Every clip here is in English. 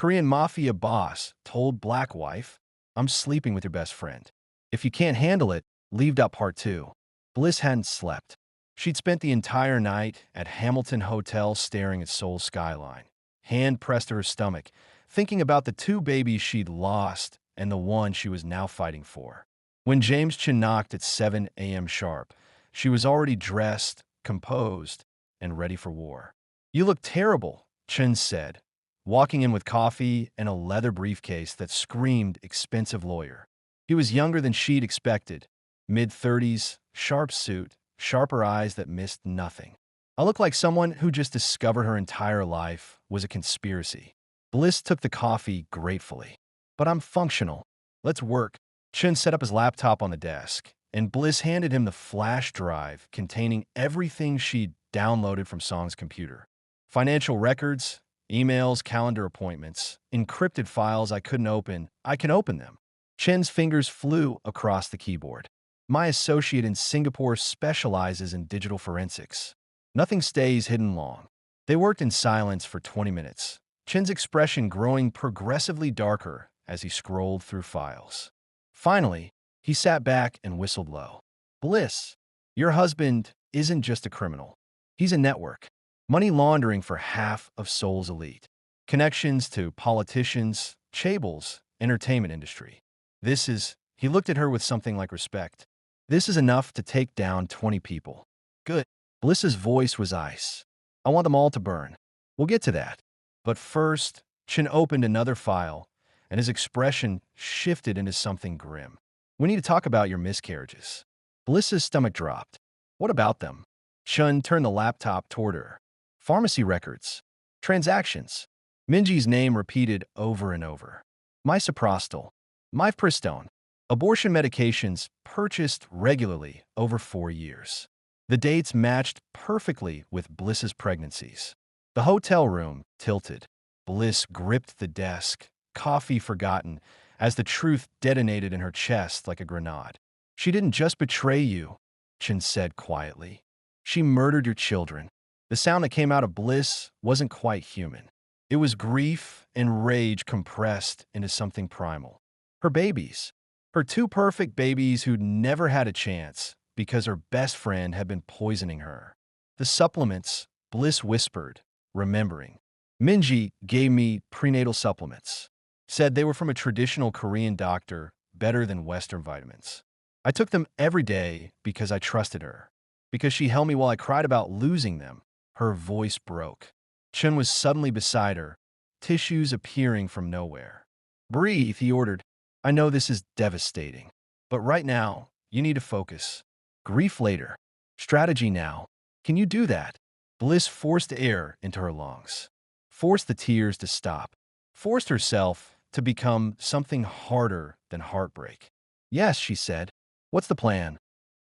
Korean mafia boss told black wife, I'm sleeping with your best friend. If you can't handle it, leave. Part 2. Bliss hadn't slept. She'd spent the entire night at Hamilton Hotel staring at Seoul's skyline, hand pressed to her stomach, thinking about the two babies she'd lost and the one she was now fighting for. When James Chin knocked at 7 a.m. sharp, she was already dressed, composed, and ready for war. You look terrible, Chin said, walking in with coffee and a leather briefcase that screamed expensive lawyer. He was younger than she'd expected, mid-30s, sharp suit, sharper eyes that missed nothing. I look like someone who just discovered her entire life was a conspiracy. Bliss took the coffee gratefully. But I'm functional. Let's work. Chin set up his laptop on the desk, and Bliss handed him the flash drive containing everything she'd downloaded from Song's computer. Financial records, emails, calendar appointments, encrypted files I couldn't open. I can open them. Chin's fingers flew across the keyboard. My associate in Singapore specializes in digital forensics. Nothing stays hidden long. They worked in silence for 20 minutes, Chin's expression growing progressively darker as he scrolled through files. Finally, he sat back and whistled low. Bliss, your husband isn't just a criminal. He's a network. Money laundering for half of Seoul's elite. Connections to politicians, chaebols, entertainment industry. He looked at her with something like respect. This is enough to take down 20 people. Good. Bliss's voice was ice. I want them all to burn. We'll get to that. But first, Chin opened another file, and his expression shifted into something grim. We need to talk about your miscarriages. Bliss's stomach dropped. What about them? Chun turned the laptop toward her. Pharmacy records. Transactions. Minji's name repeated over and over. Misoprostol. Mifepristone. Abortion medications purchased regularly over 4 years. The dates matched perfectly with Bliss's pregnancies. The hotel room tilted. Bliss gripped the desk, coffee forgotten, as the truth detonated in her chest like a grenade. She didn't just betray you, Chin said quietly. She murdered your children. The sound that came out of Bliss wasn't quite human. It was grief and rage compressed into something primal. Her babies. Her two perfect babies who'd never had a chance because her best friend had been poisoning her. The supplements, Bliss whispered, remembering. Minji gave me prenatal supplements. Said they were from a traditional Korean doctor, better than Western vitamins. I took them every day because I trusted her. Because she held me while I cried about losing them. Her voice broke. Chun was suddenly beside her, tissues appearing from nowhere. Breathe, he ordered. I know this is devastating. But right now, you need to focus. Grief later. Strategy now. Can you do that? Bliss forced air into her lungs. Forced the tears to stop. Forced herself to become something harder than heartbreak. Yes, she said. What's the plan?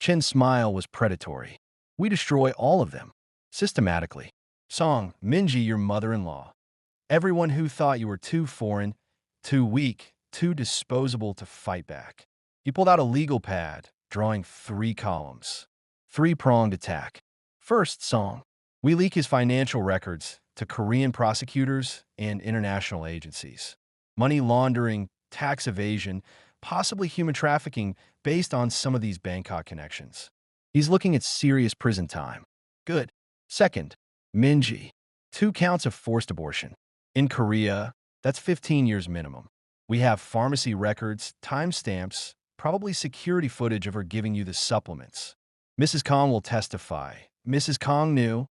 Chin's smile was predatory. We destroy all of them. Systematically. Song, Minji, your mother-in-law. Everyone who thought you were too foreign, too weak, too disposable to fight back. He pulled out a legal pad, drawing 3 columns. 3-pronged attack. First, Song. We leak his financial records to Korean prosecutors and international agencies. Money laundering, tax evasion, possibly human trafficking based on some of these Bangkok connections. He's looking at serious prison time. Good. Second, Minji. 2 counts of forced abortion. In Korea, that's 15 years minimum. We have pharmacy records, timestamps, probably security footage of her giving you the supplements. Mrs. Kong will testify. Mrs. Kong knew.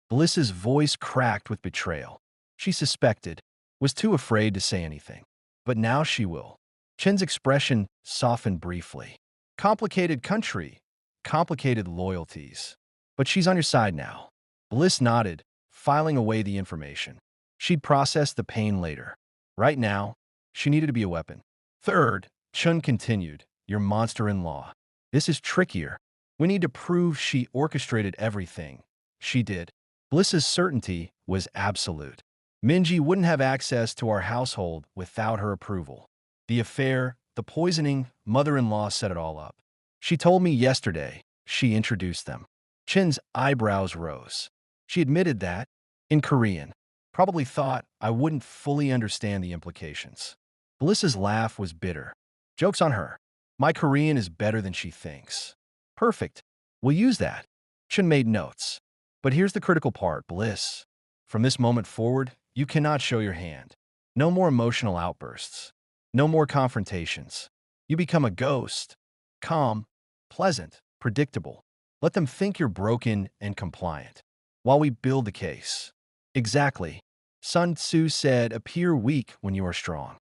Bliss's voice cracked with betrayal. She suspected, was too afraid to say anything. But now she will. Chin's expression softened briefly. Complicated country, complicated loyalties. But she's on your side now. Bliss nodded, filing away the information. She'd process the pain later. Right now, she needed to be a weapon. Third, Chun continued, your monster-in-law. This is trickier. We need to prove she orchestrated everything. She did. Bliss's certainty was absolute. Minji wouldn't have access to our household without her approval. The affair, the poisoning, mother-in-law set it all up. She told me yesterday. She introduced them. Chin's eyebrows rose. She admitted that, in Korean. Probably thought I wouldn't fully understand the implications. Bliss's laugh was bitter. Joke's on her. My Korean is better than she thinks. Perfect. We'll use that. Chun made notes. But here's the critical part, Bliss. From this moment forward, you cannot show your hand. No more emotional outbursts. No more confrontations. You become a ghost. Calm, pleasant, predictable. Let them think you're broken and compliant. While we build the case. Exactly. Sun Tzu said, appear weak when you are strong.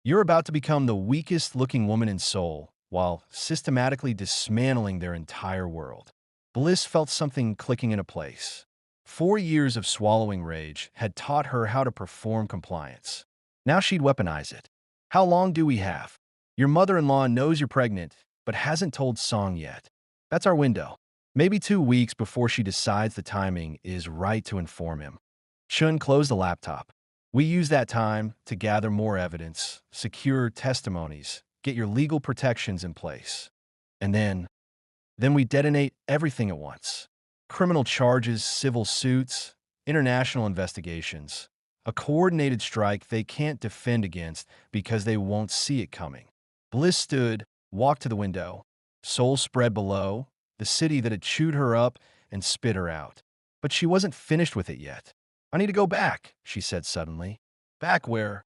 You're about to become the weakest-looking woman in Seoul while systematically dismantling their entire world. Bliss felt something clicking into place. 4 years of swallowing rage had taught her how to perform compliance. Now she'd weaponize it. How long do we have? Your mother-in-law knows you're pregnant, but hasn't told Song yet. That's our window. Maybe 2 weeks before she decides the timing is right to inform him. Chun closed the laptop. We use that time to gather more evidence, secure testimonies, get your legal protections in place. And then we detonate everything at once. Criminal charges, civil suits, international investigations. A coordinated strike they can't defend against because they won't see it coming. Bliss stood, walked to the window. Seoul spread below, the city that had chewed her up and spit her out. But she wasn't finished with it yet. I need to go back, she said suddenly. Back where?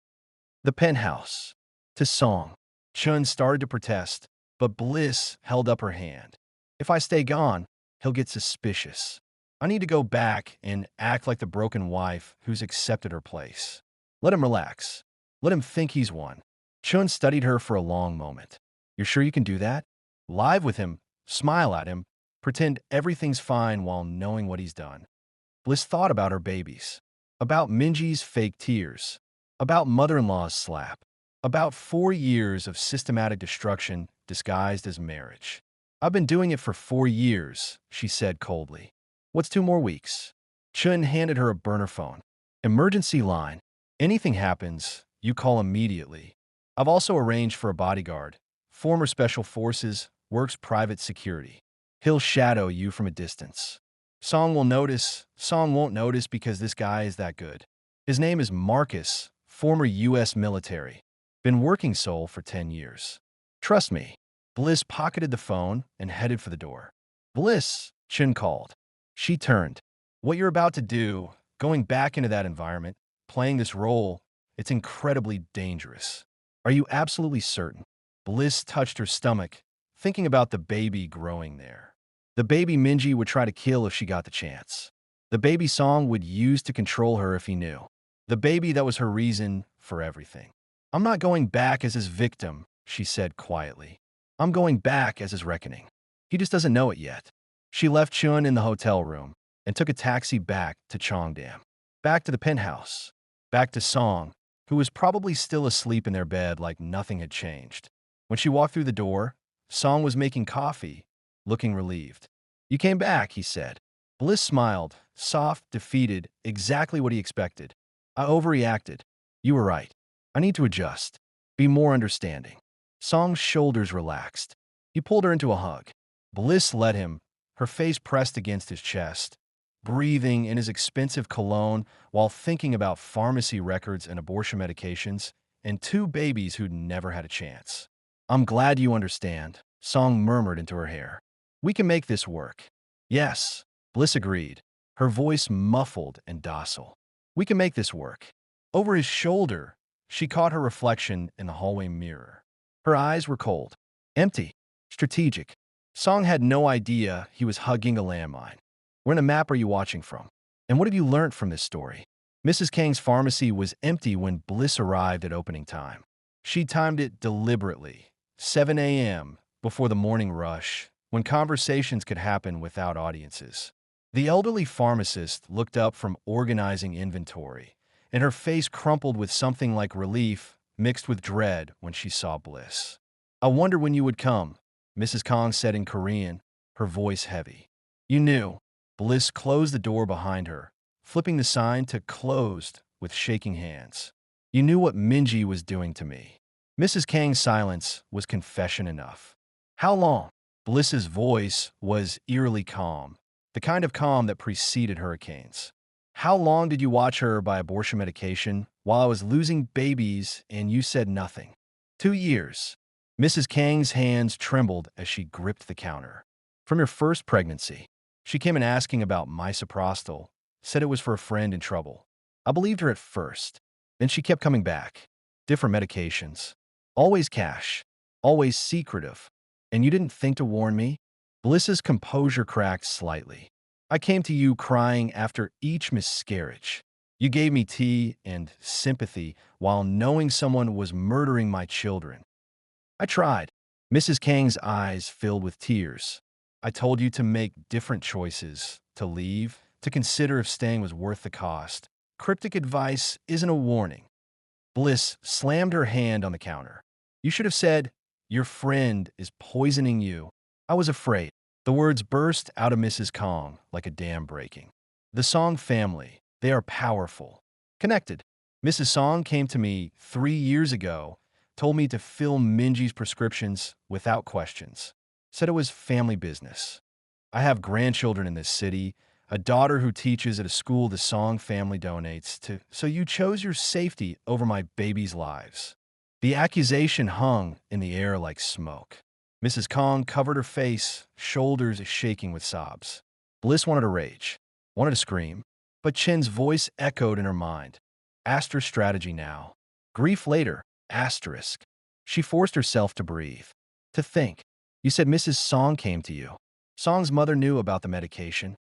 The penthouse. To Song. Chun started to protest, but Bliss held up her hand. If I stay gone, he'll get suspicious. I need to go back and act like the broken wife who's accepted her place. Let him relax. Let him think he's won. Chun studied her for a long moment. You're sure you can do that? Live with him, smile at him, pretend everything's fine while knowing what he's done. Bliss thought about her babies, about Minji's fake tears, about mother-in-law's slap, about 4 years of systematic destruction disguised as marriage. I've been doing it for 4 years, she said coldly. What's 2 more weeks? Chun handed her a burner phone. Emergency line. Anything happens, you call immediately. I've also arranged for a bodyguard. Former special forces, works private security. He'll shadow you from a distance. Song will notice. Song won't notice because this guy is that good. His name is Marcus, former U.S. military. Been working Seoul for 10 years. Trust me. Bliss pocketed the phone and headed for the door. Bliss, Chun called. She turned. What you're about to do, going back into that environment, playing this role, it's incredibly dangerous. Are you absolutely certain? Bliss touched her stomach, thinking about the baby growing there. The baby Minji would try to kill if she got the chance. The baby Song would use to control her if he knew. The baby that was her reason for everything. I'm not going back as his victim, she said quietly. I'm going back as his reckoning. He just doesn't know it yet. She left Chun in the hotel room and took a taxi back to Cheongdam. Back to the penthouse. Back to Song, who was probably still asleep in their bed like nothing had changed. When she walked through the door, Song was making coffee, looking relieved. You came back, he said. Bliss smiled, soft, defeated, exactly what he expected. I overreacted. You were right. I need to adjust. Be more understanding. Song's shoulders relaxed. He pulled her into a hug. Bliss led him, her face pressed against his chest, breathing in his expensive cologne while thinking about pharmacy records and abortion medications and 2 babies who'd never had a chance. I'm glad you understand, Song murmured into her hair. We can make this work. Yes, Bliss agreed, her voice muffled and docile. We can make this work. Over his shoulder, she caught her reflection in the hallway mirror. Her eyes were cold, empty, strategic. Song had no idea he was hugging a landmine. Where in a map are you watching from? And what have you learned from this story? Mrs. Kang's pharmacy was empty when Bliss arrived at opening time. She timed it deliberately, 7 a.m., before the morning rush, when conversations could happen without audiences. The elderly pharmacist looked up from organizing inventory, and her face crumpled with something like relief mixed with dread when she saw Bliss. I wonder when you would come, Mrs. Kang said in Korean, her voice heavy. You knew. Bliss closed the door behind her, flipping the sign to closed with shaking hands. You knew what Minji was doing to me. Mrs. Kang's silence was confession enough. How long? Bliss's voice was eerily calm, the kind of calm that preceded hurricanes. How long did you watch her buy abortion medication while I was losing babies and you said nothing? 2 years. Mrs. Kang's hands trembled as she gripped the counter. From your first pregnancy. She came in asking about misoprostol, said it was for a friend in trouble. I believed her at first. Then she kept coming back. Different medications. Always cash. Always secretive. And you didn't think to warn me? Bliss's composure cracked slightly. I came to you crying after each miscarriage. You gave me tea and sympathy while knowing someone was murdering my children. I tried. Mrs. Kang's eyes filled with tears. I told you to make different choices, to leave, to consider if staying was worth the cost. Cryptic advice isn't a warning. Bliss slammed her hand on the counter. You should have said, your friend is poisoning you. I was afraid. The words burst out of Mrs. Kong like a dam breaking. The Song family, they are powerful. Connected. Mrs. Song came to me 3 years ago, told me to fill Minji's prescriptions without questions. Said it was family business. I have grandchildren in this city, a daughter who teaches at a school the Song family donates to, so you chose your safety over my babies' lives. The accusation hung in the air like smoke. Mrs. Kong covered her face, shoulders shaking with sobs. Bliss wanted to rage, wanted to scream, but Chen's voice echoed in her mind. Asked her strategy now. Grief later, asterisk. She forced herself to breathe, to think. You said Mrs. Song came to you. Song's mother knew about the medication.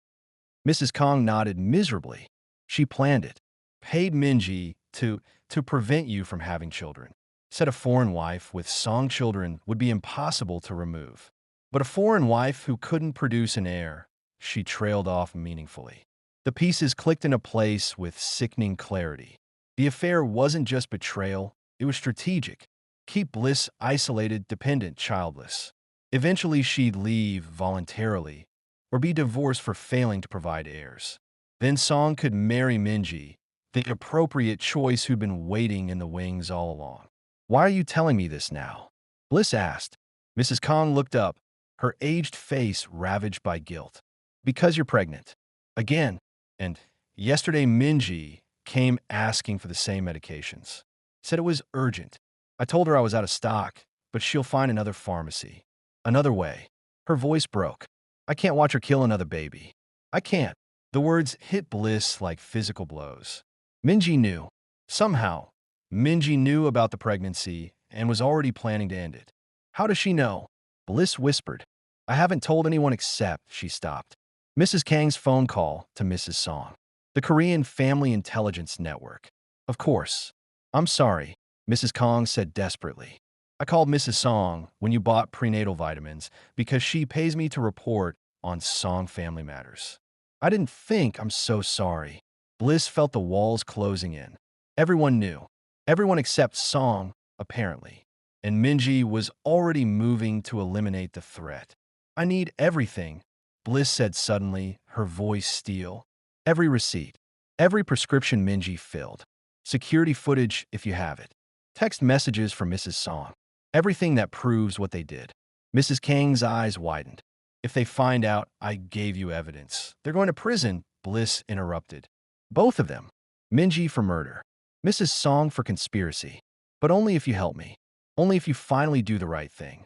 Mrs. Kong nodded miserably. She planned it. Paid Minji to prevent you from having children. Said a foreign wife with Song children would be impossible to remove. But a foreign wife who couldn't produce an heir, she trailed off meaningfully. The pieces clicked into place with sickening clarity. The affair wasn't just betrayal, it was strategic. Keep Bliss isolated, dependent, childless. Eventually she'd leave voluntarily, or be divorced for failing to provide heirs. Then Song could marry Minji, the appropriate choice who'd been waiting in the wings all along. Why are you telling me this now? Bliss asked. Mrs. Kong looked up, her aged face ravaged by guilt. Because you're pregnant. Again. And yesterday Minji came asking for the same medications. Said it was urgent. I told her I was out of stock, but she'll find another pharmacy. Another way. Her voice broke. I can't watch her kill another baby. I can't. The words hit Bliss like physical blows. Minji knew. Somehow, Minji knew about the pregnancy and was already planning to end it. How does she know? Bliss whispered. I haven't told anyone except, she stopped. Mrs. Kang's phone call to Mrs. Song. The Korean Family Intelligence Network. Of course. I'm sorry, Mrs. Kong said desperately. I called Mrs. Song when you bought prenatal vitamins because she pays me to report on Song family matters. I didn't think. I'm so sorry. Bliss felt the walls closing in. Everyone knew. Everyone except Song, apparently. And Minji was already moving to eliminate the threat. I need everything, Bliss said suddenly, her voice steel. Every receipt. Every prescription Minji filled. Security footage if you have it. Text messages from Mrs. Song. Everything that proves what they did. Mrs. Kang's eyes widened. If they find out I gave you evidence, they're going to prison, Bliss interrupted. Both of them. Minji for murder. Mrs. Song for conspiracy. But only if you help me. Only if you finally do the right thing.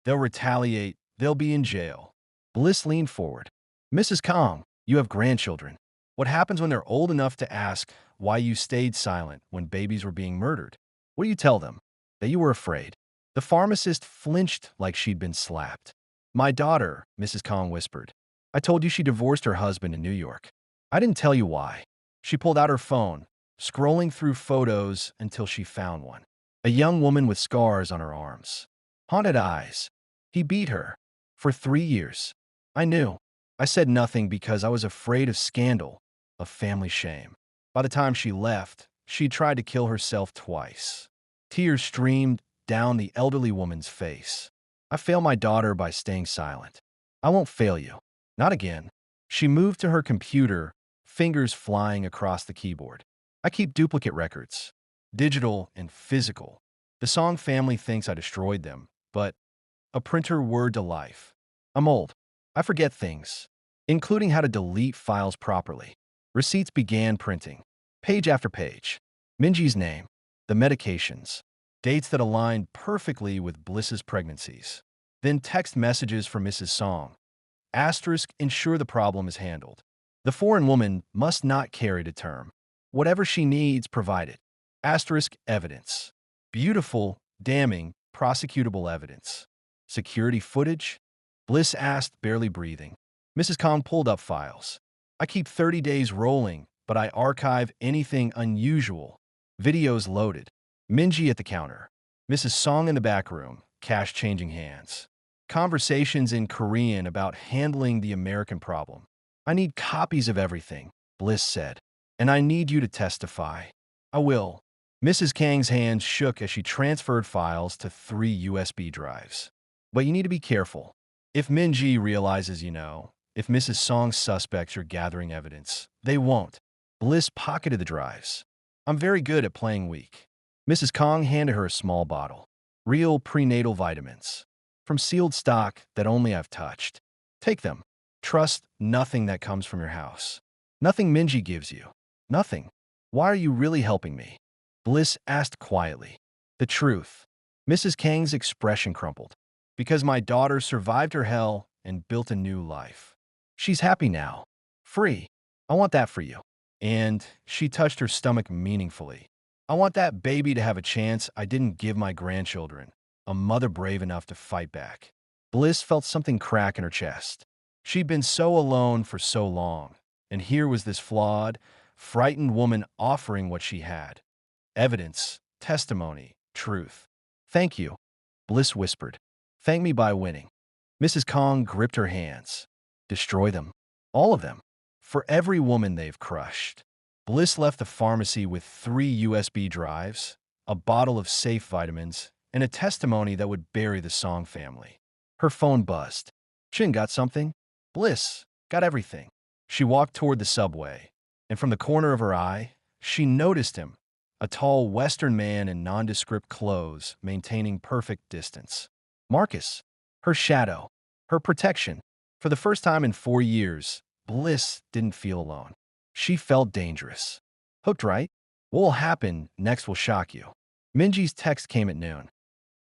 They'll retaliate. They'll be in jail. Bliss leaned forward. Mrs. Kong, you have grandchildren. What happens when they're old enough to ask why you stayed silent when babies were being murdered? What do you tell them? That you were afraid. The pharmacist flinched like she'd been slapped. My daughter, Mrs. Kong whispered. I told you she divorced her husband in New York. I didn't tell you why. She pulled out her phone, scrolling through photos until she found one. A young woman with scars on her arms. Haunted eyes. He beat her. For 3 years. I knew. I said nothing because I was afraid of scandal, of family shame. By the time she left, she'd tried to kill herself twice. Tears streamed down the elderly woman's face. I failed my daughter by staying silent. I won't fail you. Not again. She moved to her computer, fingers flying across the keyboard. I keep duplicate records. Digital and physical. The Song family thinks I destroyed them, but a printer word to life. I'm old. I forget things, including how to delete files properly. Receipts began printing, page after page. Minji's name, the medications, dates that aligned perfectly with Bliss's pregnancies. Then text messages from Mrs. Song. Asterisk, ensure the problem is handled. The foreign woman must not carry to term. Whatever she needs, provide it. Asterisk, evidence. Beautiful, damning, prosecutable evidence. Security footage? Bliss asked, barely breathing. Mrs. Kong pulled up files. I keep 30 days rolling, but I archive anything unusual. Videos loaded. Minji at the counter. Mrs. Song in the back room, cash changing hands. Conversations in Korean about handling the American problem. I need copies of everything, Bliss said. And I need you to testify. I will. Mrs. Kang's hands shook as she transferred files to 3 USB drives. But you need to be careful. If Minji realizes you know, if Mrs. Song's suspects are gathering evidence, they won't. Bliss pocketed the drives. I'm very good at playing weak. Mrs. Kong handed her a small bottle. Real prenatal vitamins. From sealed stock that only I've touched. Take them. Trust nothing that comes from your house. Nothing Minji gives you. Nothing. Why are you really helping me? Bliss asked quietly. The truth. Mrs. Kang's expression crumpled. Because my daughter survived her hell and built a new life. She's happy now. Free. I want that for you. And she touched her stomach meaningfully. I want that baby to have a chance I didn't give my grandchildren. A mother brave enough to fight back. Bliss felt something crack in her chest. She'd been so alone for so long, and here was this flawed, frightened woman offering what she had. Evidence, testimony, truth. Thank you, Bliss whispered. Thank me by winning. Mrs. Kong gripped her hands. Destroy them. All of them. For every woman they've crushed. Bliss left the pharmacy with 3 USB drives, a bottle of safe vitamins, and a testimony that would bury the Song family. Her phone buzzed. Chin got something? Bliss got everything. She walked toward the subway, and from the corner of her eye, she noticed him, a tall Western man in nondescript clothes, maintaining perfect distance. Marcus, her shadow, her protection. For the first time in 4 years, Bliss didn't feel alone. She felt dangerous. Hooked, right? What will happen next will shock you. Minji's text came at noon.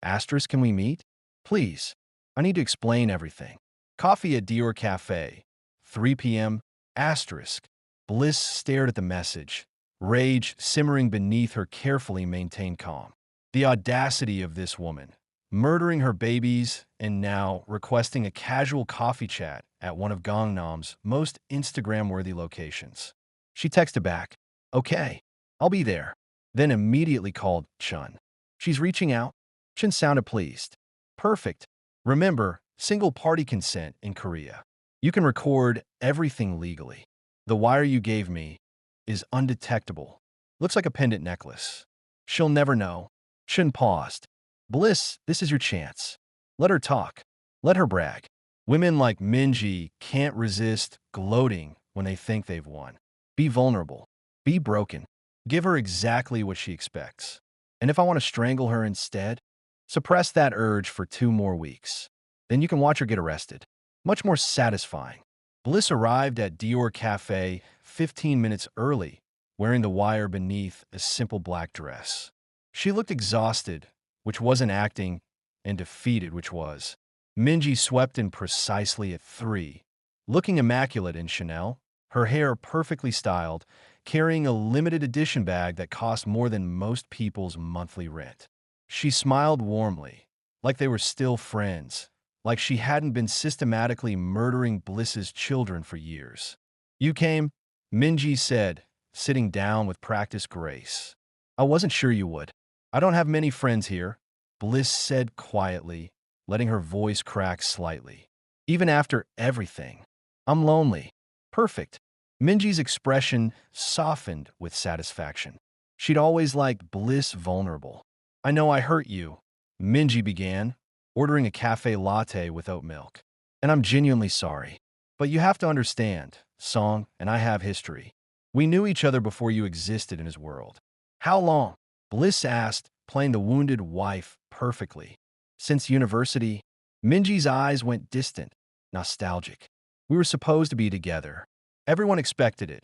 Asterisk, can we meet? Please. I need to explain everything. Coffee at Dior Cafe. 3 p.m. Asterisk. Bliss stared at the message, rage simmering beneath her carefully maintained calm. The audacity of this woman, murdering her babies and now requesting a casual coffee chat at one of Gangnam's most Instagram-worthy locations. She texted back, okay, I'll be there, then immediately called Chun. She's reaching out. Chun sounded pleased. Perfect. Remember, single-party consent in Korea. You can record everything legally. The wire you gave me is undetectable. Looks like a pendant necklace. She'll never know. Chun paused. Bliss, this is your chance. Let her talk. Let her brag. Women like Minji can't resist gloating when they think they've won. Be vulnerable. Be broken. Give her exactly what she expects. And if I want to strangle her instead, suppress that urge for 2 more weeks. Then you can watch her get arrested. Much more satisfying. Bliss arrived at Dior Cafe 15 minutes early, wearing the wire beneath a simple black dress. She looked exhausted, which wasn't acting, and defeated, which was. Minji swept in precisely at 3, looking immaculate in Chanel, her hair perfectly styled, carrying a limited edition bag that cost more than most people's monthly rent. She smiled warmly, like they were still friends, like she hadn't been systematically murdering Bliss's children for years. You came, Minji said, sitting down with practiced grace. I wasn't sure you would. I don't have many friends here, Bliss said quietly, letting her voice crack slightly. Even after everything, I'm lonely. Perfect. Minji's expression softened with satisfaction. She'd always liked Bliss vulnerable. I know I hurt you, Minji began, ordering a cafe latte with oat milk. And I'm genuinely sorry. But you have to understand, Song and I have history. We knew each other before you existed in his world. How long? Bliss asked, playing the wounded wife perfectly. Since university, Minji's eyes went distant, nostalgic. We were supposed to be together. Everyone expected it.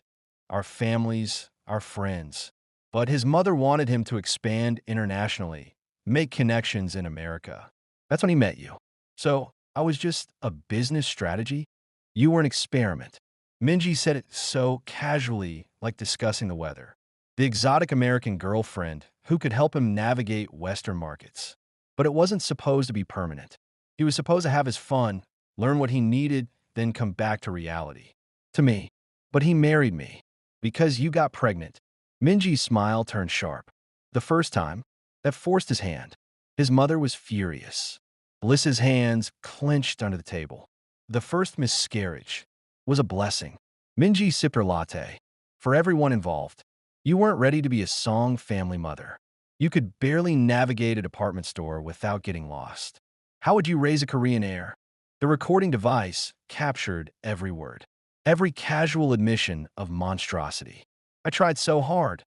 our families, our friends. But his mother wanted him to expand internationally, make connections in America. That's when he met you. So I was just a business strategy. You were an experiment. Minji said it so casually, like discussing the weather. The exotic American girlfriend who could help him navigate Western markets. But it wasn't supposed to be permanent. He was supposed to have his fun, learn what he needed, then come back to reality. To me. But he married me. Because you got pregnant. Minji's smile turned sharp. The first time, that forced his hand. His mother was furious. Bliss's hands clenched under the table. The first miscarriage was a blessing. Minji sipped her latte. For everyone involved, you weren't ready to be a Song family mother. You could barely navigate a department store without getting lost. How would you raise a Korean heir? The recording device captured every word, every casual admission of monstrosity. I tried so hard.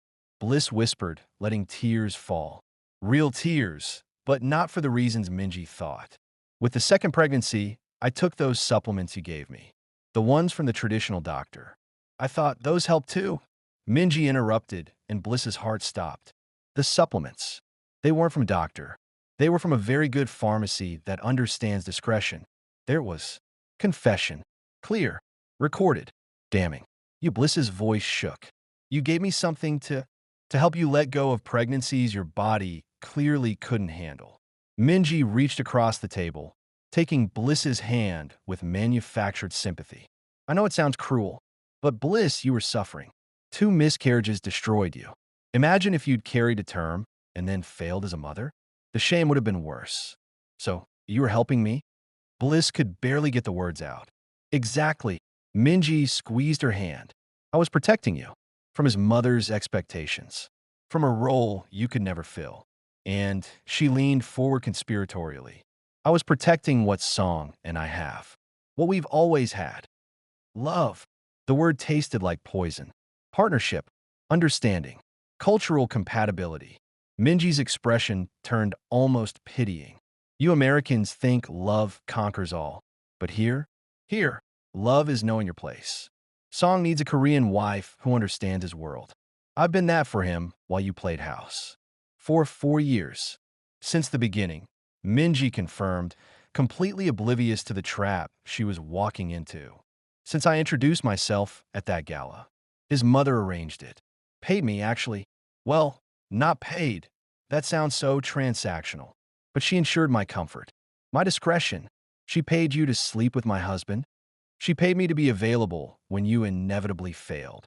Bliss whispered, letting tears fall. Real tears, but not for the reasons Minji thought. With the second pregnancy, I took those supplements you gave me. The ones from the traditional doctor. I thought those helped too. Minji interrupted, and Bliss's heart stopped. The supplements. They weren't from a doctor. They were from a very good pharmacy that understands discretion. There it was. Confession. Clear. Recorded. Damning. You Bliss's voice shook. You gave me something to help you let go of pregnancies your body clearly couldn't handle. Minji reached across the table, taking Bliss's hand with manufactured sympathy. I know it sounds cruel, but Bliss, you were suffering. 2 miscarriages destroyed you. Imagine if you'd carried a term and then failed as a mother. The shame would have been worse. So, you were helping me? Bliss could barely get the words out. Exactly. Minji squeezed her hand. I was protecting you from his mother's expectations, from a role you could never fill. And she leaned forward conspiratorially. I was protecting what Song and I have, what we've always had. Love. The word tasted like poison. Partnership. Understanding. Cultural compatibility. Minji's expression turned almost pitying. You Americans think love conquers all. But here, love is knowing your place. Song needs a Korean wife who understands his world. I've been that for him while you played house. For 4 years. Since the beginning, Minji confirmed, completely oblivious to the trap she was walking into. Since I introduced myself at that gala. His mother arranged it. Paid me, actually. Well, not paid. That sounds so transactional. But she ensured my comfort. My discretion. She paid you to sleep with my husband. She paid me to be available when you inevitably failed.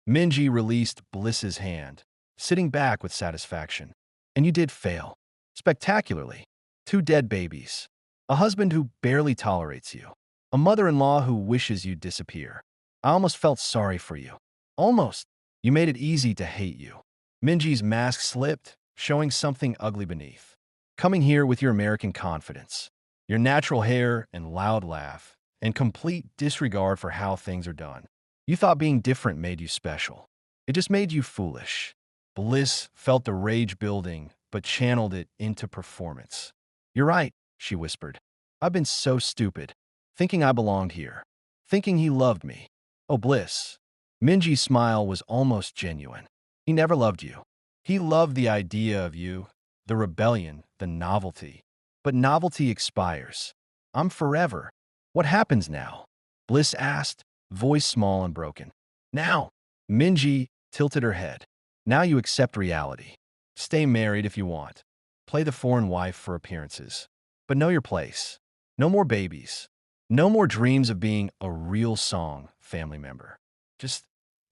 Minji released Bliss's hand, sitting back with satisfaction. And you did fail. Spectacularly. 2 dead babies. A husband who barely tolerates you. A mother-in-law who wishes you'd disappear. I almost felt sorry for you. Almost. You made it easy to hate you. Minji's mask slipped, showing something ugly beneath. Coming here with your American confidence, your natural hair and loud laugh, and complete disregard for how things are done. You thought being different made you special. It just made you foolish. Bliss felt the rage building, but channeled it into performance. You're right, she whispered. I've been so stupid, thinking I belonged here, thinking he loved me. Oh, Bliss. Minji's smile was almost genuine. He never loved you. He loved the idea of you, the rebellion, the novelty. But novelty expires. I'm forever. What happens now? Bliss asked, voice small and broken. Now. Minji tilted her head. Now you accept reality. Stay married if you want. Play the foreign wife for appearances. But know your place. No more babies. No more dreams of being a real Song family member. Just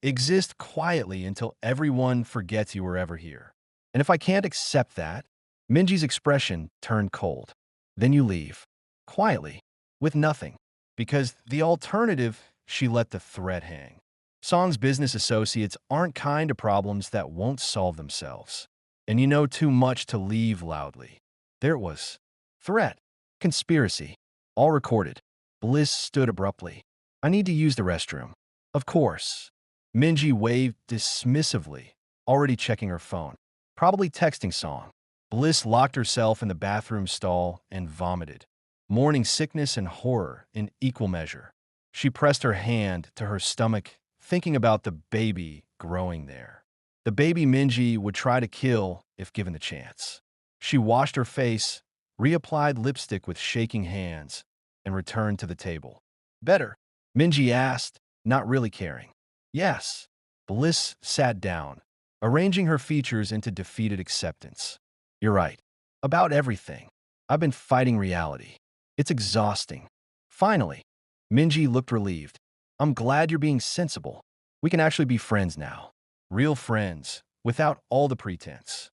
exist quietly until everyone forgets you were ever here. And if I can't accept that, Minji's expression turned cold. Then you leave. Quietly. With nothing. Because the alternative, she let the thread hang. Song's business associates aren't kind to problems that won't solve themselves. And you know too much to leave loudly. There it was. Threat. Conspiracy. All recorded. Bliss stood abruptly. I need to use the restroom. Of course. Minji waved dismissively, already checking her phone. Probably texting Song. Bliss locked herself in the bathroom stall and vomited, mourning sickness and horror in equal measure. She pressed her hand to her stomach, thinking about the baby growing there. The baby Minji would try to kill if given the chance. She washed her face, reapplied lipstick with shaking hands, and returned to the table. Better? Minji asked, not really caring. Yes. Bliss sat down, arranging her features into defeated acceptance. You're right. About everything. I've been fighting reality. It's exhausting. Finally, Minji looked relieved. I'm glad you're being sensible. We can actually be friends now. Real friends, without all the pretense.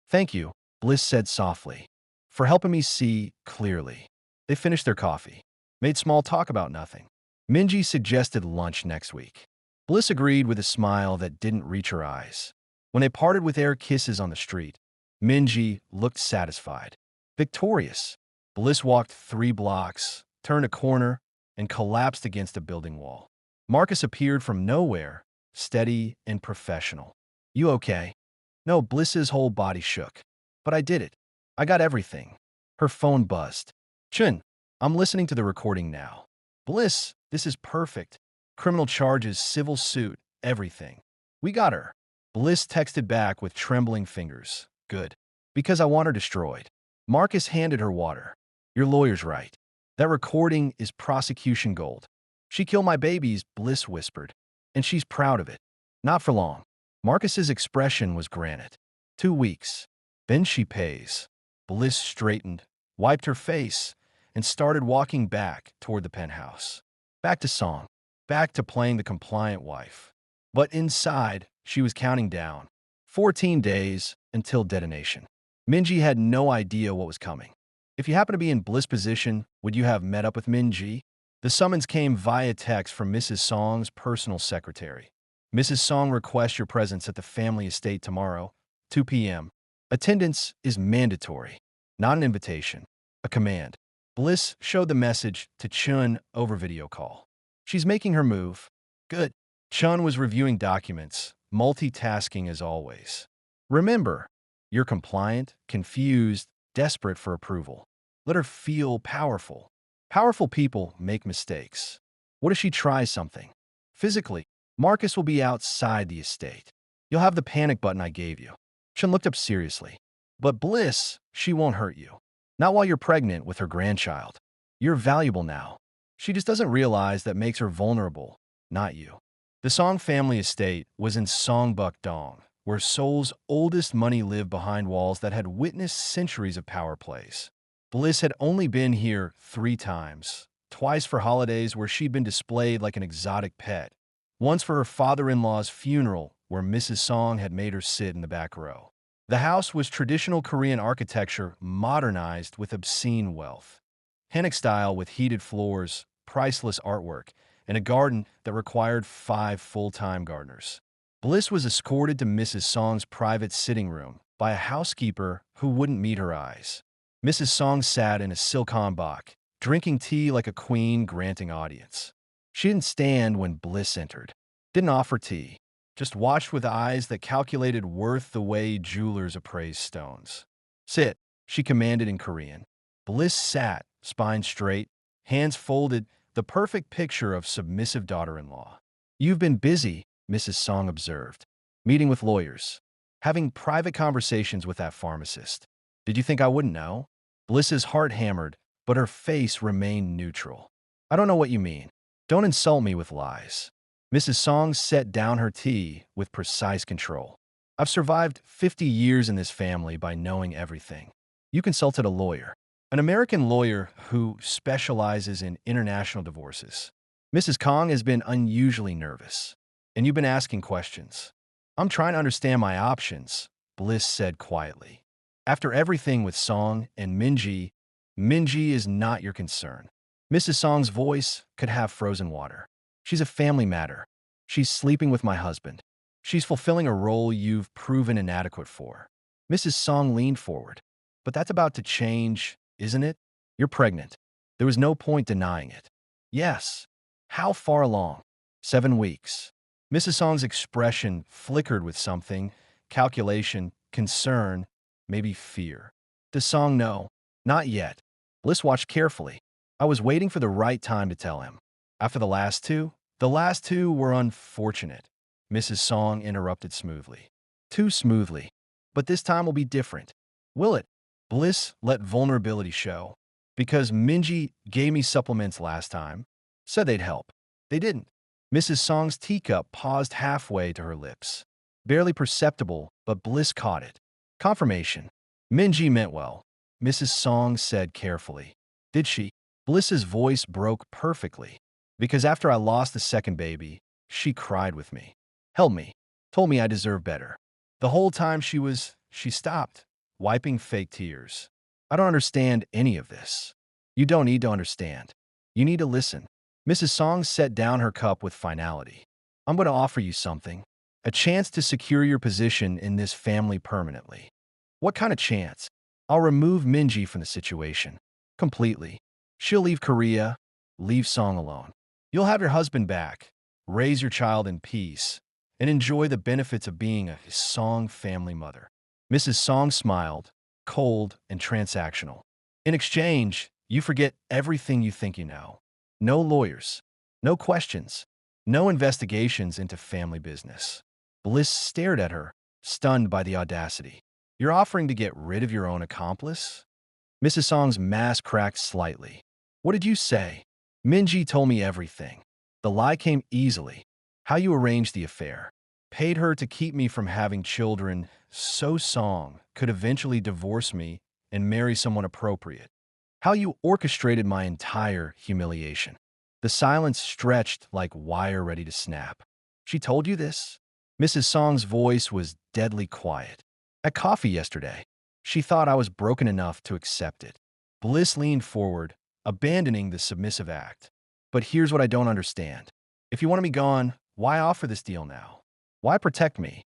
Thank you, Bliss said softly, for helping me see clearly. They finished their coffee, made small talk about nothing. Minji suggested lunch next week. Bliss agreed with a smile that didn't reach her eyes. When they parted with air kisses on the street, Minji looked satisfied. Victorious. Bliss walked 3 blocks, turned a corner, and collapsed against a building wall. Marcus appeared from nowhere, steady and professional. You okay? No, Bliss's whole body shook. But I did it. I got everything. Her phone buzzed. Chun, I'm listening to the recording now. Bliss, this is perfect. Criminal charges, civil suit, everything. We got her. Bliss texted back with trembling fingers. Good. Because I want her destroyed. Marcus handed her water. Your lawyer's right. That recording is prosecution gold. She killed my babies, Bliss whispered. And she's proud of it. Not for long. Marcus's expression was granite. 2 weeks. Then she pays. Bliss straightened, wiped her face, and started walking back toward the penthouse. Back to song. Back to playing the compliant wife. But inside, she was counting down. 14 days until detonation. Minji had no idea what was coming. If you happen to be in Bliss' position, would you have met up with Minji? The summons came via text from Mrs. Song's personal secretary. Mrs. Song requests your presence at the family estate tomorrow, 2 p.m. Attendance is mandatory, not an invitation, a command. Bliss showed the message to Chun over video call. She's making her move. Good. Chun was reviewing documents, multitasking as always. Remember, you're compliant, confused, desperate for approval. Let her feel powerful. Powerful people make mistakes. What if she tries something? Physically, Marcus will be outside the estate. You'll have the panic button I gave you. Chun looked up seriously. But Bliss, she won't hurt you. Not while you're pregnant with her grandchild. You're valuable now. She just doesn't realize that makes her vulnerable, not you. The Song family estate was in Songbuk-dong, where Seoul's oldest money lived behind walls that had witnessed centuries of power plays. Bliss had only been here 3 times, twice for holidays where she'd been displayed like an exotic pet, once for her father-in-law's funeral where Mrs. Song had made her sit in the back row. The house was traditional Korean architecture modernized with obscene wealth. Hanok style with heated floors, priceless artwork, and a garden that required 5 full-time gardeners. Bliss was escorted to Mrs. Song's private sitting room by a housekeeper who wouldn't meet her eyes. Mrs. Song sat in a silkon bak, drinking tea like a queen granting audience. She didn't stand when Bliss entered, didn't offer tea, just watched with eyes that calculated worth the way jewelers appraise stones. Sit, she commanded in Korean. Bliss sat, spine straight, hands folded, the perfect picture of submissive daughter-in-law. You've been busy, Mrs. Song observed, meeting with lawyers, having private conversations with that pharmacist. Did you think I wouldn't know? Bliss's heart hammered, but her face remained neutral. I don't know what you mean. Don't insult me with lies. Mrs. Song set down her tea with precise control. I've survived 50 years in this family by knowing everything. You consulted a lawyer, an American lawyer who specializes in international divorces. Mrs. Kong has been unusually nervous, and you've been asking questions. I'm trying to understand my options, Bliss said quietly. After everything with Song and Minji, Minji is not your concern. Mrs. Song's voice could have frozen water. She's a family matter. She's sleeping with my husband. She's fulfilling a role you've proven inadequate for. Mrs. Song leaned forward. But that's about to change, isn't it? You're pregnant. There was no point denying it. Yes. How far along? 7 weeks. Mrs. Song's expression flickered with something, calculation, concern, maybe fear. Does Song know? Not yet. Bliss watched carefully. I was waiting for the right time to tell him. After the last 2, The last two were unfortunate, Mrs. Song interrupted smoothly. Too smoothly. But this time will be different. Will it? Bliss let vulnerability show. Because Minji gave me supplements last time, said they'd help. They didn't. Mrs. Song's teacup paused halfway to her lips. Barely perceptible, but Bliss caught it. Confirmation. Minji meant well, Mrs. Song said carefully. Did she? Bliss's voice broke perfectly. Because after I lost the second baby, she cried with me. Helped me. Told me I deserve better. The whole time she stopped, wiping fake tears. I don't understand any of this. You don't need to understand. You need to listen. Mrs. Song set down her cup with finality. I'm going to offer you something. A chance to secure your position in this family permanently. What kind of chance? I'll remove Minji from the situation. Completely. She'll leave Korea, leave Song alone. You'll have your husband back, raise your child in peace, and enjoy the benefits of being a Song family mother. Mrs. Song smiled, cold and transactional. In exchange, you forget everything you think you know. No lawyers, no questions, no investigations into family business. Bliss stared at her, stunned by the audacity. You're offering to get rid of your own accomplice? Mrs. Song's mask cracked slightly. What did you say? Minji told me everything. The lie came easily. How you arranged the affair. Paid her to keep me from having children so Song could eventually divorce me and marry someone appropriate. How you orchestrated my entire humiliation. The silence stretched like wire ready to snap. She told you this? Mrs. Song's voice was deadly quiet. At coffee yesterday, she thought I was broken enough to accept it. Bliss leaned forward, abandoning the submissive act. But here's what I don't understand. If you want me gone, why offer this deal now? Why protect me?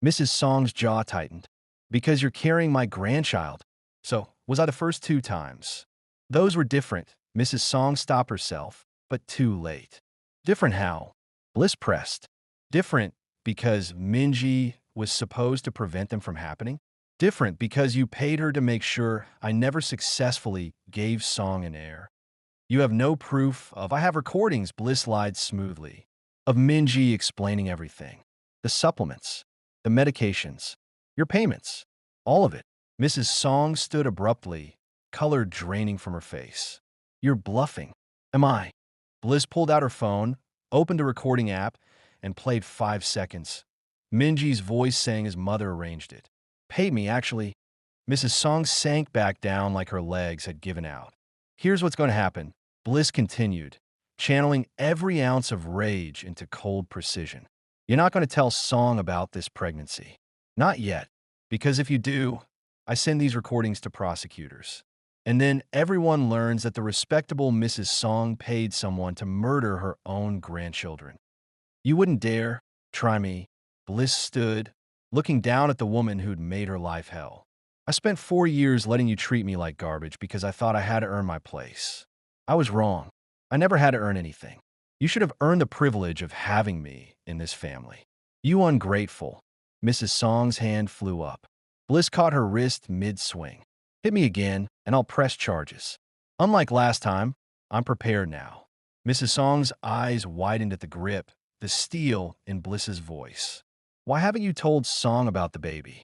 Mrs. Song's jaw tightened. Because you're carrying my grandchild. So, was I the first two times? Those were different. Mrs. Song stopped herself, but too late. Different how? Bliss pressed. Different because Minji was supposed to prevent them from happening? Different because you paid her to make sure I never successfully gave Song an heir. You have no proof of I have recordings, Bliss lied smoothly, of Minji explaining everything. The supplements, the medications, your payments, all of it. Mrs. Song stood abruptly, color draining from her face. You're bluffing. Am I? Bliss pulled out her phone, opened a recording app, and played 5 seconds. Minji's voice saying his mother arranged it. Paid me, actually. Mrs. Song sank back down like her legs had given out. Here's what's going to happen, Bliss continued, channeling every ounce of rage into cold precision. You're not going to tell Song about this pregnancy. Not yet. Because if you do, I send these recordings to prosecutors. And then everyone learns that the respectable Mrs. Song paid someone to murder her own grandchildren. You wouldn't dare. Try me. Bliss stood, looking down at the woman who'd made her life hell. I spent 4 years letting you treat me like garbage because I thought I had to earn my place. I was wrong. I never had to earn anything. You should have earned the privilege of having me in this family. You ungrateful. Mrs. Song's hand flew up. Bliss caught her wrist mid-swing. Hit me again, and I'll press charges. Unlike last time, I'm prepared now. Mrs. Song's eyes widened at the grip, the steel in Bliss's voice. Why haven't you told Song about the baby?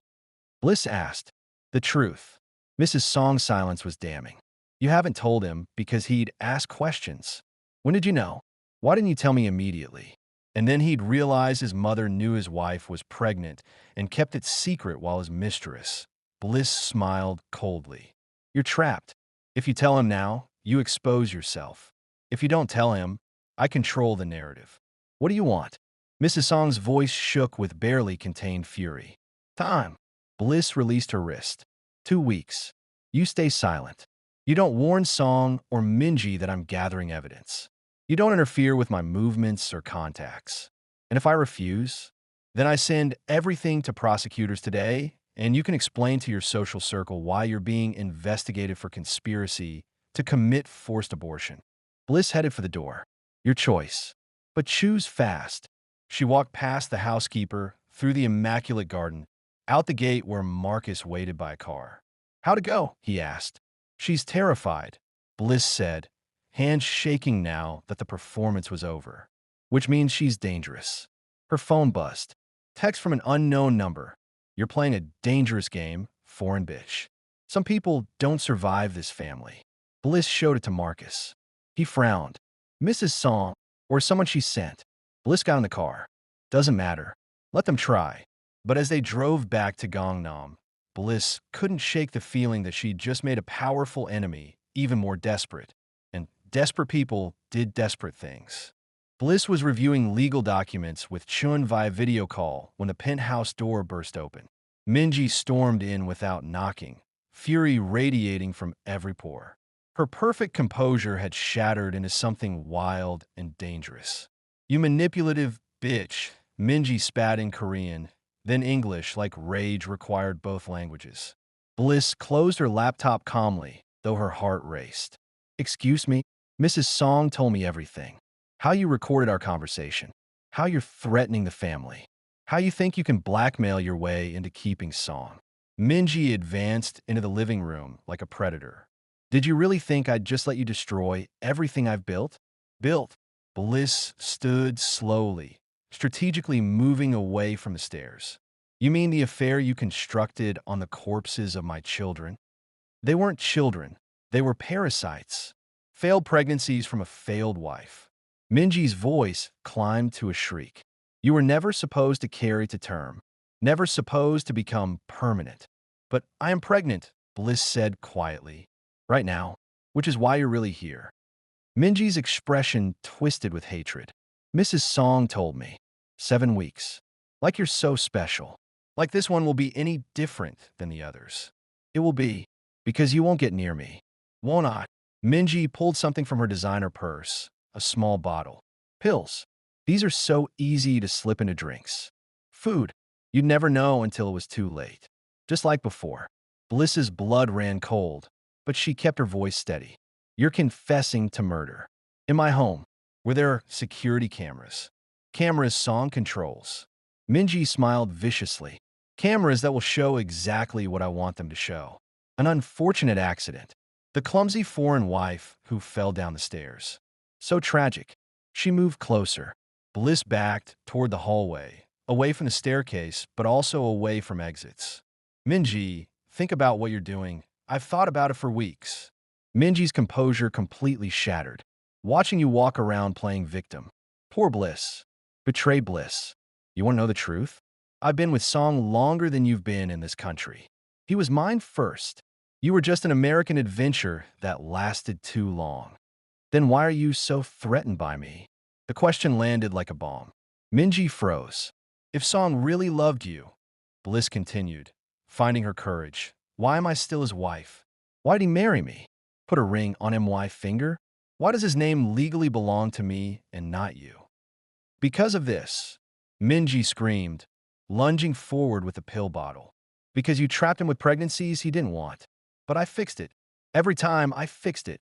Bliss asked. The truth. Mrs. Song's silence was damning. You haven't told him because he'd ask questions. When did you know? Why didn't you tell me immediately? And then he'd realize his mother knew his wife was pregnant and kept it secret while his mistress. Bliss smiled coldly. You're trapped. If you tell him now, you expose yourself. If you don't tell him, I control the narrative. What do you want? Mrs. Song's voice shook with barely contained fury. Time. Bliss released her wrist. 2 weeks. You stay silent. You don't warn Song or Minji that I'm gathering evidence. You don't interfere with my movements or contacts. And if I refuse, then I send everything to prosecutors today, and you can explain to your social circle why you're being investigated for conspiracy to commit forced abortion. Bliss headed for the door. Your choice. But choose fast. She walked past the housekeeper, through the immaculate garden, out the gate where Marcus waited by a car. How'd it go? He asked. She's terrified, Bliss said, hands shaking now that the performance was over. which means she's dangerous. Her phone buzzed. Text from an unknown number. You're playing a dangerous game, foreign bitch. Some people don't survive this family. Bliss showed it to Marcus. He frowned. Mrs. Song, or someone she sent. Bliss got in the car. Doesn't matter. Let them try. But as they drove back to Gangnam, Bliss couldn't shake the feeling that she'd just made a powerful enemy even more desperate. And desperate people did desperate things. Bliss was reviewing legal documents with Chun via video call when the penthouse door burst open. Minji stormed in without knocking, fury radiating from every pore. Her perfect composure had shattered into something wild and dangerous. "You manipulative bitch," Minji spat in Korean, then English like rage required both languages. Bliss closed her laptop calmly, though her heart raced. "Excuse me, Mrs. Song told me everything. How you recorded our conversation. How you're threatening the family. How you think you can blackmail your way into keeping Song." Minji advanced into the living room like a predator. "Did you really think I'd just let you destroy everything I've built?" "Built?" Bliss stood slowly, strategically moving away from the stairs. "You mean the affair you constructed on the corpses of my children?" "They weren't children. They were parasites. Failed pregnancies from a failed wife." Minji's voice climbed to a shriek. "You were never supposed to carry to term. Never supposed to become permanent." "But I am pregnant," Bliss said quietly. "Right now, which is why you're really here." Minji's expression twisted with hatred. "Mrs. Song told me. 7 weeks. Like you're so special. Like this one will be any different than the others." "It will be, because you won't get near me." "Won't I?" Minji pulled something from her designer purse, a small bottle. "Pills. These are so easy to slip into drinks. Food. You'd never know until it was too late." Just like before. Bliss's blood ran cold, but she kept her voice steady. "You're confessing to murder. In my home, where there are security cameras. Cameras Song controls." Minji smiled viciously. "Cameras that will show exactly what I want them to show. An unfortunate accident. The clumsy foreign wife who fell down the stairs. So tragic." She moved closer. Bliss backed toward the hallway, away from the staircase, but also away from exits. "Minji, think about what you're doing. I've thought about it for weeks." Minji's composure completely shattered. "Watching you walk around playing victim. Poor Bliss. Betray Bliss. You want to know the truth? I've been with Song longer than you've been in this country. He was mine first. You were just an American adventure that lasted too long. Then why are you so threatened by me?" The question landed like a bomb. Minji froze. "If Song really loved you," Bliss continued, finding her courage, "why am I still his wife? Why'd he marry me? Put a ring on my finger? Why does his name legally belong to me and not you?" "Because of this," Minji screamed, lunging forward with the pill bottle. "Because you trapped him with pregnancies he didn't want. But I fixed it. Every time I fixed it."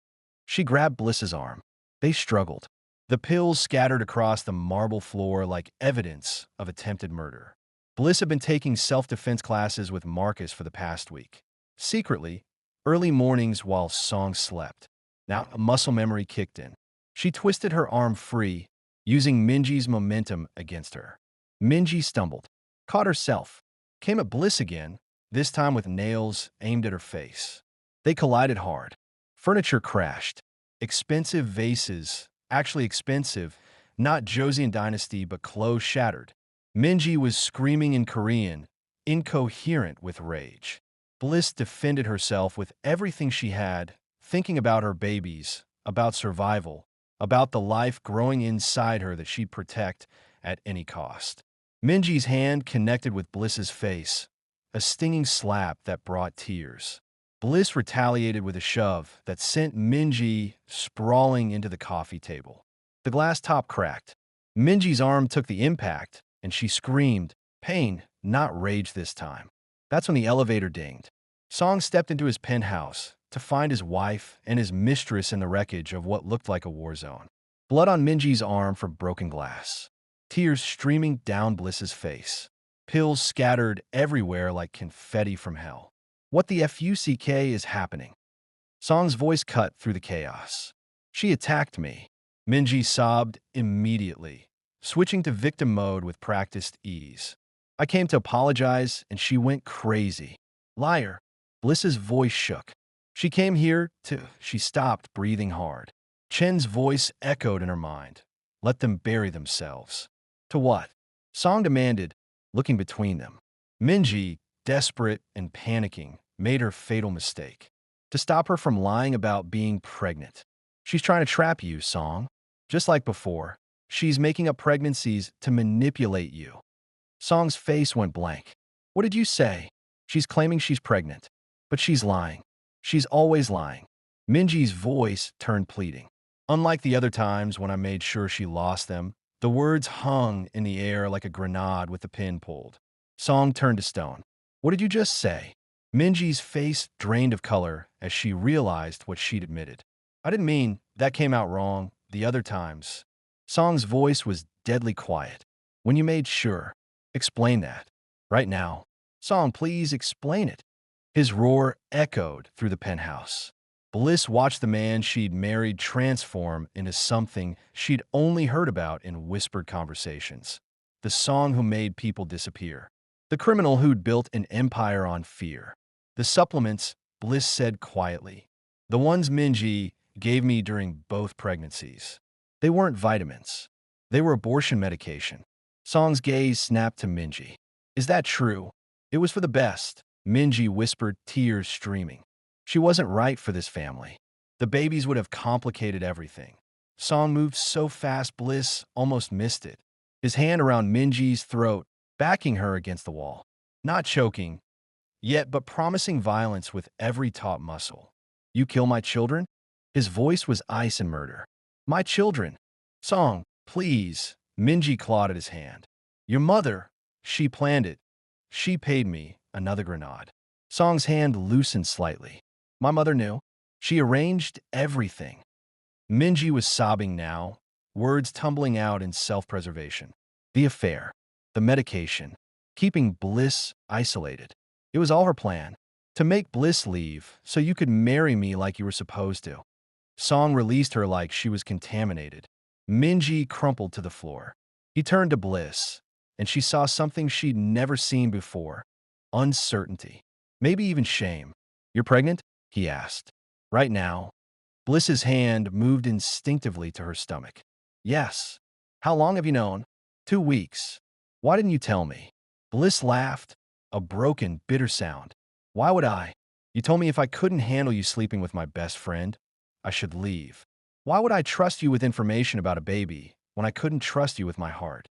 She grabbed Bliss's arm. They struggled. The pills scattered across the marble floor like evidence of attempted murder. Bliss had been taking self-defense classes with Marcus for the past week. Secretly, early mornings while Song slept. Now a muscle memory kicked in. She twisted her arm free, using Minji's momentum against her. Minji stumbled, caught herself, came at Bliss again, this time with nails aimed at her face. They collided hard. Furniture crashed. Expensive vases, actually expensive, not Joseon Dynasty but clothes shattered. Minji was screaming in Korean, incoherent with rage. Bliss defended herself with everything she had, thinking about her babies, about survival, about the life growing inside her that she'd protect at any cost. Minji's hand connected with Bliss's face, a stinging slap that brought tears. Bliss retaliated with a shove that sent Minji sprawling into the coffee table. The glass top cracked. Minji's arm took the impact, and she screamed, pain, not rage this time. That's when the elevator dinged. Song stepped into his penthouse to find his wife and his mistress in the wreckage of what looked like a war zone. Blood on Minji's arm from broken glass. Tears streaming down Bliss's face. Pills scattered everywhere like confetti from hell. "What the fuck is happening?" Song's voice cut through the chaos. "She attacked me." Minji sobbed immediately, switching to victim mode with practiced ease. I came to apologize, and she went crazy. Liar. Bliss's voice shook. She came here to... She stopped, breathing hard. Chen's voice echoed in her mind. Let them bury themselves. To what? Song demanded, looking between them. Minji, desperate and panicking, made her fatal mistake. To stop her from lying about being pregnant. She's trying to trap you, Song. Just like before, she's making up pregnancies to manipulate you. Song's face went blank. What did you say? She's claiming she's pregnant, but she's lying. She's always lying. Minji's voice turned pleading. Unlike the other times when I made sure she lost them, the words hung in the air like a grenade with the pin pulled. Song turned to stone. What did you just say? Minji's face drained of color as she realized what she'd admitted. I didn't mean that came out wrong the other times. Song's voice was deadly quiet. When you made sure. Explain that. Right now. Song, please explain it. His roar echoed through the penthouse. Bliss watched the man she'd married transform into something she'd only heard about in whispered conversations. The Song who made people disappear. The criminal who'd built an empire on fear. The supplements, Bliss said quietly. The ones Minji gave me during both pregnancies. They weren't vitamins. They were abortion medication. Song's gaze snapped to Minji. Is that true? It was for the best, Minji whispered, tears streaming. She wasn't right for this family. The babies would have complicated everything. Song moved so fast Bliss almost missed it. His hand around Minji's throat, backing her against the wall. Not choking, yet but promising violence with every taut muscle. You kill my children? His voice was ice and murder. My children. Song, please. Minji clawed at his hand. Your mother. She planned it. She paid me. Another grenade. Song's hand loosened slightly. My mother knew. She arranged everything. Minji was sobbing now, words tumbling out in self-preservation. The affair. The medication. Keeping Bliss isolated. It was all her plan. To make Bliss leave so you could marry me like you were supposed to. Song released her like she was contaminated. Minji crumpled to the floor. He turned to Bliss, and she saw something she'd never seen before. Uncertainty. Maybe even shame. You're pregnant? He asked. Right now. Bliss's hand moved instinctively to her stomach. Yes. How long have you known? 2 weeks. Why didn't you tell me? Bliss laughed, a broken, bitter sound. Why would I? You told me if I couldn't handle you sleeping with my best friend, I should leave. Why would I trust you with information about a baby when I couldn't trust you with my heart?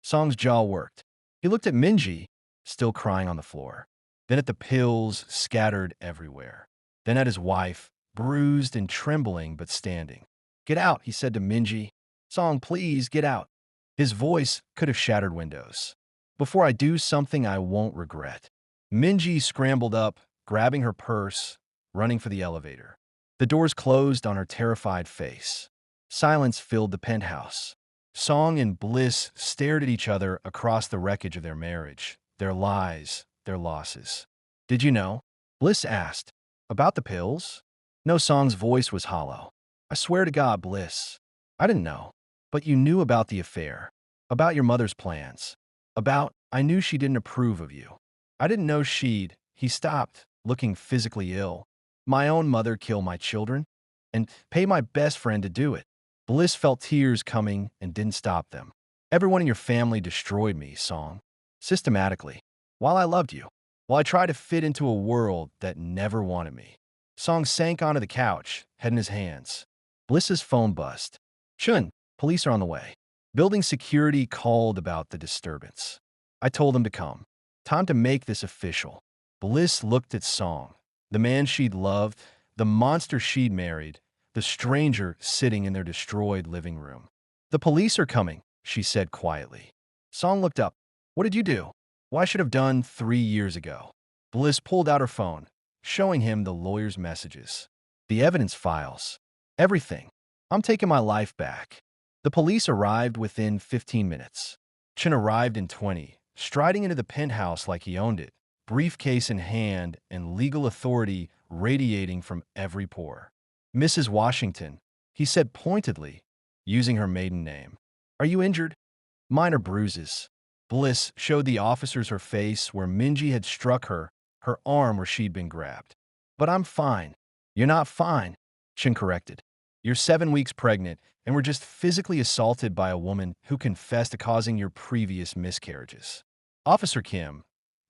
Song's jaw worked. He looked at Minji, still crying on the floor. Then at the pills scattered everywhere. Then at his wife, bruised and trembling but standing. Get out, he said to Minji. Song, please, get out. His voice could have shattered windows. Before I do something I won't regret. Minji scrambled up, grabbing her purse, running for the elevator. The doors closed on her terrified face. Silence filled the penthouse. Song and Bliss stared at each other across the wreckage of their marriage, their lies, their losses. Did you know? Bliss asked. About the pills? No, Song's voice was hollow. I swear to God, Bliss. I didn't know. But you knew about the affair. About your mother's plans. I knew she didn't approve of you. I didn't know she'd... He stopped, looking physically ill. My own mother kill my children? And pay my best friend to do it. Bliss felt tears coming and didn't stop them. Everyone in your family destroyed me, Song. Systematically. While I loved you. While I tried to fit into a world that never wanted me. Song sank onto the couch, head in his hands. Bliss's phone buzzed. Chun, police are on the way. Building security called about the disturbance. I told them to come. Time to make this official. Bliss looked at Song. The man she'd loved, the monster she'd married, the stranger sitting in their destroyed living room. The police are coming, she said quietly. Song looked up. What did you do? What I should have done 3 years ago. Bliss pulled out her phone, showing him the lawyer's messages. The evidence files. Everything. I'm taking my life back. The police arrived within 15 minutes. Chen arrived in 20, striding into the penthouse like he owned it, briefcase in hand and legal authority radiating from every pore. Mrs. Washington, he said pointedly, using her maiden name. Are you injured? Minor bruises. Bliss showed the officers her face where Minji had struck her, her arm where she'd been grabbed. But I'm fine. You're not fine, Shin corrected. You're 7 weeks pregnant, and were just physically assaulted by a woman who confessed to causing your previous miscarriages. Officer Kim,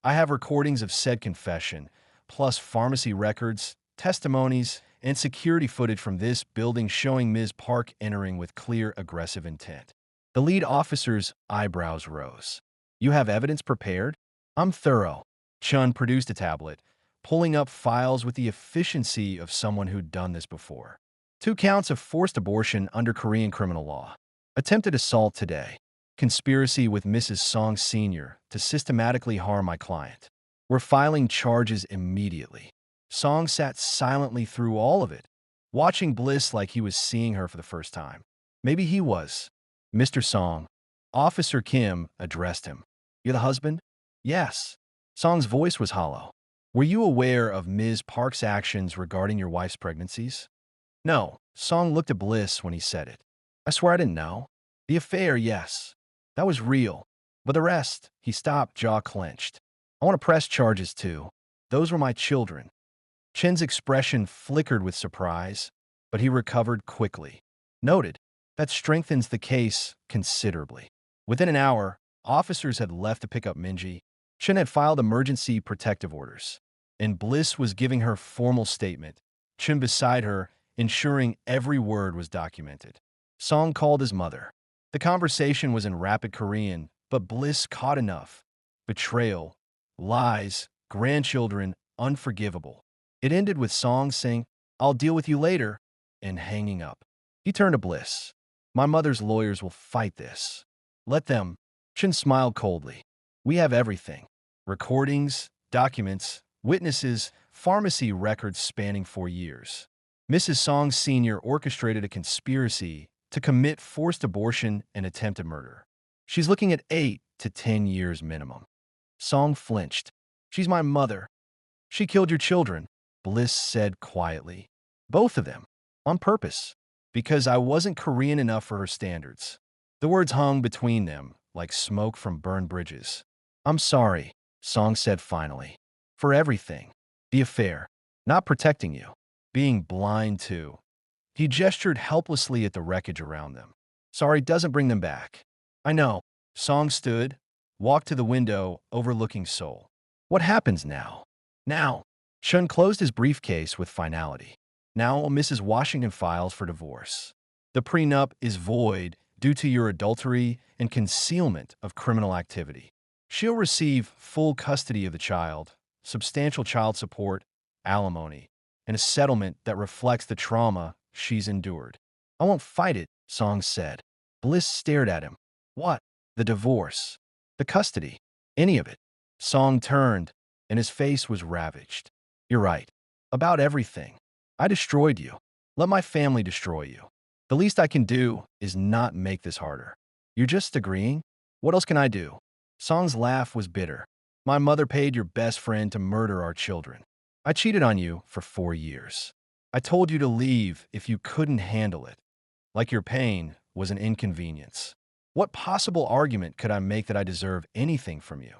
I have recordings of said confession, plus pharmacy records, testimonies, and security footage from this building showing Ms. Park entering with clear aggressive intent. The lead officer's eyebrows rose. You have evidence prepared? I'm thorough. Chun produced a tablet, pulling up files with the efficiency of someone who'd done this before. 2 counts of forced abortion under Korean criminal law. Attempted assault today. Conspiracy with Mrs. Song Sr. to systematically harm my client. We're filing charges immediately. Song sat silently through all of it, watching Bliss like he was seeing her for the first time. Maybe he was. Mr. Song. Officer Kim addressed him. You're the husband? Yes. Song's voice was hollow. Were you aware of Ms. Park's actions regarding your wife's pregnancies? No. Song looked at Bliss when he said it. I swear I didn't know. The affair, yes. That was real. But the rest, he stopped, jaw clenched. I want to press charges too. Those were my children. Chin's expression flickered with surprise, but he recovered quickly. Noted, that strengthens the case considerably. Within an hour, officers had left to pick up Minji. Chin had filed emergency protective orders, and Bliss was giving her formal statement, Chin beside her, ensuring every word was documented. Song called his mother. The conversation was in rapid Korean, but Bliss caught enough. Betrayal, lies, grandchildren, unforgivable. It ended with Song saying, I'll deal with you later, and hanging up. He turned to Bliss. My mother's lawyers will fight this. Let them. Chin smiled coldly. We have everything. Recordings, documents, witnesses, pharmacy records spanning 4 years. Mrs. Song Sr. orchestrated a conspiracy to commit forced abortion and attempted murder. She's looking at 8 to 10 years minimum. Song flinched. She's my mother. She killed your children, Bliss said quietly. Both of them. On purpose. Because I wasn't Korean enough for her standards. The words hung between them, like smoke from burned bridges. I'm sorry, Song said finally. For everything. The affair. Not protecting you. Being blind too. He gestured helplessly at the wreckage around them. Sorry doesn't bring them back. I know. Song stood, walked to the window overlooking Seoul. What happens now? Now. Chun closed his briefcase with finality. Now Mrs. Washington files for divorce. The prenup is void due to your adultery and concealment of criminal activity. She'll receive full custody of the child, substantial child support, alimony, and a settlement that reflects the trauma she's endured. I won't fight it, Song said. Bliss stared at him. What? The divorce. The custody. Any of it. Song turned, and his face was ravaged. You're right. About everything. I destroyed you. Let my family destroy you. The least I can do is not make this harder. You're just agreeing? What else can I do? Song's laugh was bitter. My mother paid your best friend to murder our children. I cheated on you for 4 years. I told you to leave if you couldn't handle it. Like your pain was an inconvenience. What possible argument could I make that I deserve anything from you?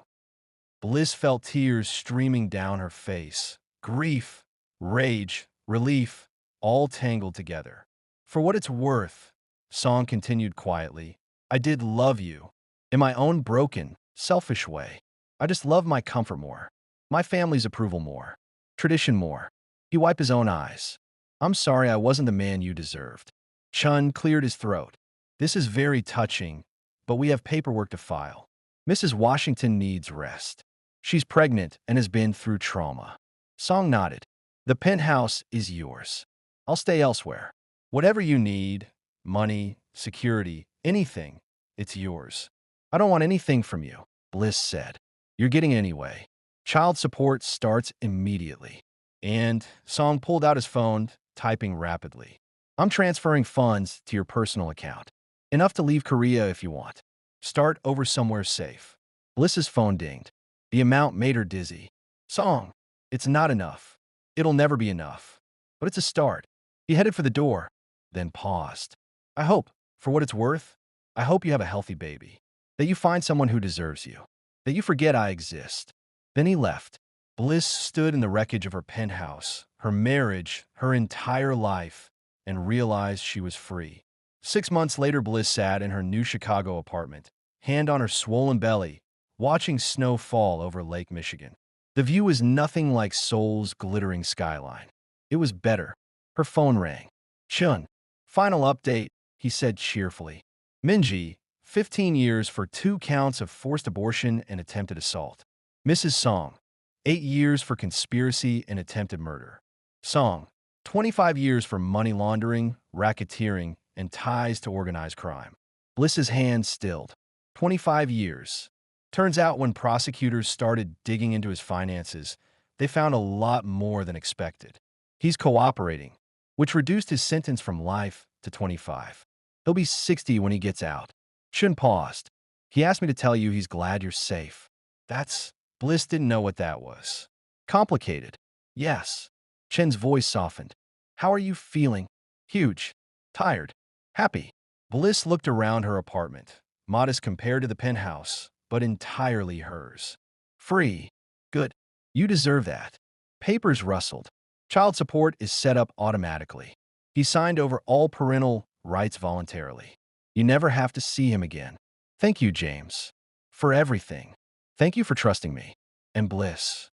Bliss felt tears streaming down her face. Grief, rage, relief, all tangled together. For what it's worth, Song continued quietly, I did love you. In my own broken, selfish way. I just love my comfort more. My family's approval more. Tradition more. He wiped his own eyes. I'm sorry I wasn't the man you deserved. Chun cleared his throat. This is very touching, but we have paperwork to file. Mrs. Washington needs rest. She's pregnant and has been through trauma. Song nodded. The penthouse is yours. I'll stay elsewhere. Whatever you need, money, security, anything, it's yours. I don't want anything from you, Bliss said. You're getting it anyway. Child support starts immediately. And Song pulled out his phone, typing rapidly. I'm transferring funds to your personal account. Enough to leave Korea if you want. Start over somewhere safe. Bliss's phone dinged. The amount made her dizzy. Song, it's not enough. It'll never be enough. But it's a start. He headed for the door, then paused. I hope, for what it's worth, I hope you have a healthy baby. that you find someone who deserves you, that you forget I exist. Then he left. Bliss stood in the wreckage of her penthouse, her marriage, her entire life, and realized she was free. 6 months later, Bliss sat in her new Chicago apartment, hand on her swollen belly, watching snow fall over Lake Michigan. The view was nothing like Seoul's glittering skyline. It was better. Her phone rang. "Chun, final update," he said cheerfully. "Minji, 15 years for 2 counts of forced abortion and attempted assault. Mrs. Song, 8 years for conspiracy and attempted murder. Song, 25 years for money laundering, racketeering, and ties to organized crime." Bliss's hand stilled. 25 years. Turns out when prosecutors started digging into his finances, they found a lot more than expected. He's cooperating, which reduced his sentence from life to 25. He'll be 60 when he gets out. Chun paused. "He asked me to tell you he's glad you're safe." That's... Bliss didn't know what that was. Complicated. Yes. Chen's voice softened. "How are you feeling?" "Huge. Tired. Happy." Bliss looked around her apartment, modest compared to the penthouse, but entirely hers. "Free. Good. You deserve that." Papers rustled. Child support is set up automatically. He signed over all parental rights voluntarily. You never have to see him again. "Thank you, James. For everything. Thank you for trusting me." And Bliss.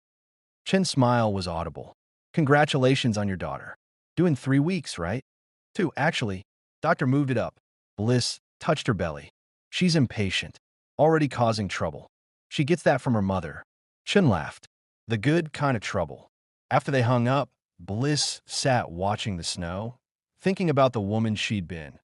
Chen's smile was audible. "Congratulations on your daughter. Due in 3 weeks, right?" "2, actually. Doctor moved it up." Bliss touched her belly. "She's impatient. Already causing trouble. She gets that from her mother." Chen laughed. "The good kind of trouble." After they hung up, Bliss sat watching the snow, thinking about the woman she'd been.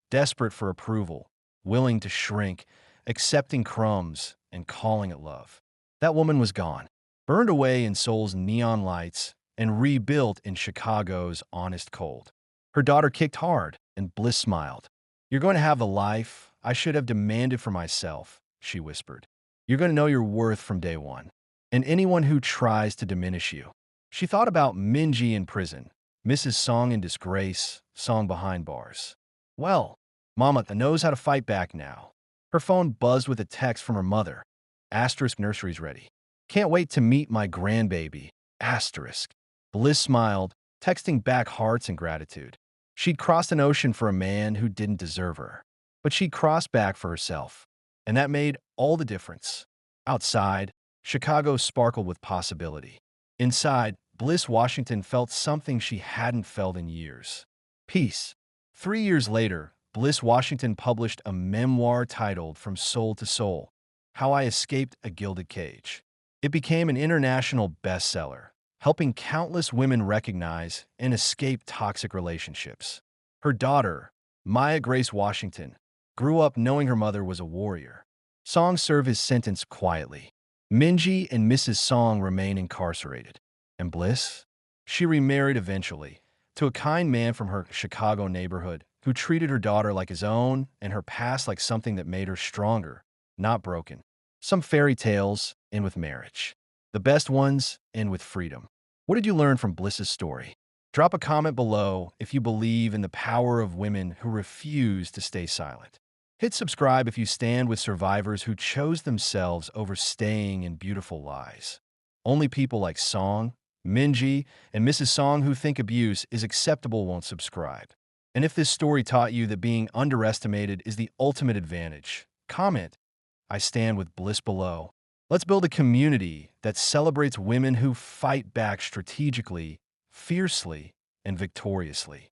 Desperate for approval, willing to shrink, accepting crumbs, and calling it love. That woman was gone, burned away in Seoul's neon lights and rebuilt in Chicago's honest cold. Her daughter kicked hard, and Bliss smiled. "You're going to have the life I should have demanded for myself," she whispered. "You're going to know your worth from day one. And anyone who tries to diminish you." She thought about Minji in prison, Mrs. Song in disgrace, Song behind bars. Well, Mama knows how to fight back now. Her phone buzzed with a text from her mother. Asterisk nursery's ready. "Can't wait to meet my grandbaby." Asterisk. Bliss smiled, texting back hearts and gratitude. She'd crossed an ocean for a man who didn't deserve her. But she'd crossed back for herself. And that made all the difference. Outside, Chicago sparkled with possibility. Inside, Bliss Washington felt something she hadn't felt in years. Peace. 3 years later, Bliss Washington published a memoir titled From Soul to Soul: How I Escaped a Gilded Cage. It became an international bestseller, helping countless women recognize and escape toxic relationships. Her daughter, Maya Grace Washington, grew up knowing her mother was a warrior. Song served his sentence quietly. Minji and Mrs. Song remain incarcerated. And Bliss? She remarried eventually, to a kind man from her Chicago neighborhood who treated her daughter like his own and her past like something that made her stronger, not broken. Some fairy tales end with marriage. The best ones end with freedom. What did you learn from Bliss's story? Drop a comment below if you believe in the power of women who refuse to stay silent. Hit subscribe if you stand with survivors who chose themselves over staying in beautiful lies. Only people like Song, Minji, and Mrs. Song who think abuse is acceptable won't subscribe. And if this story taught you that being underestimated is the ultimate advantage, comment, "I stand with Bliss" below. Let's build a community that celebrates women who fight back strategically, fiercely, and victoriously.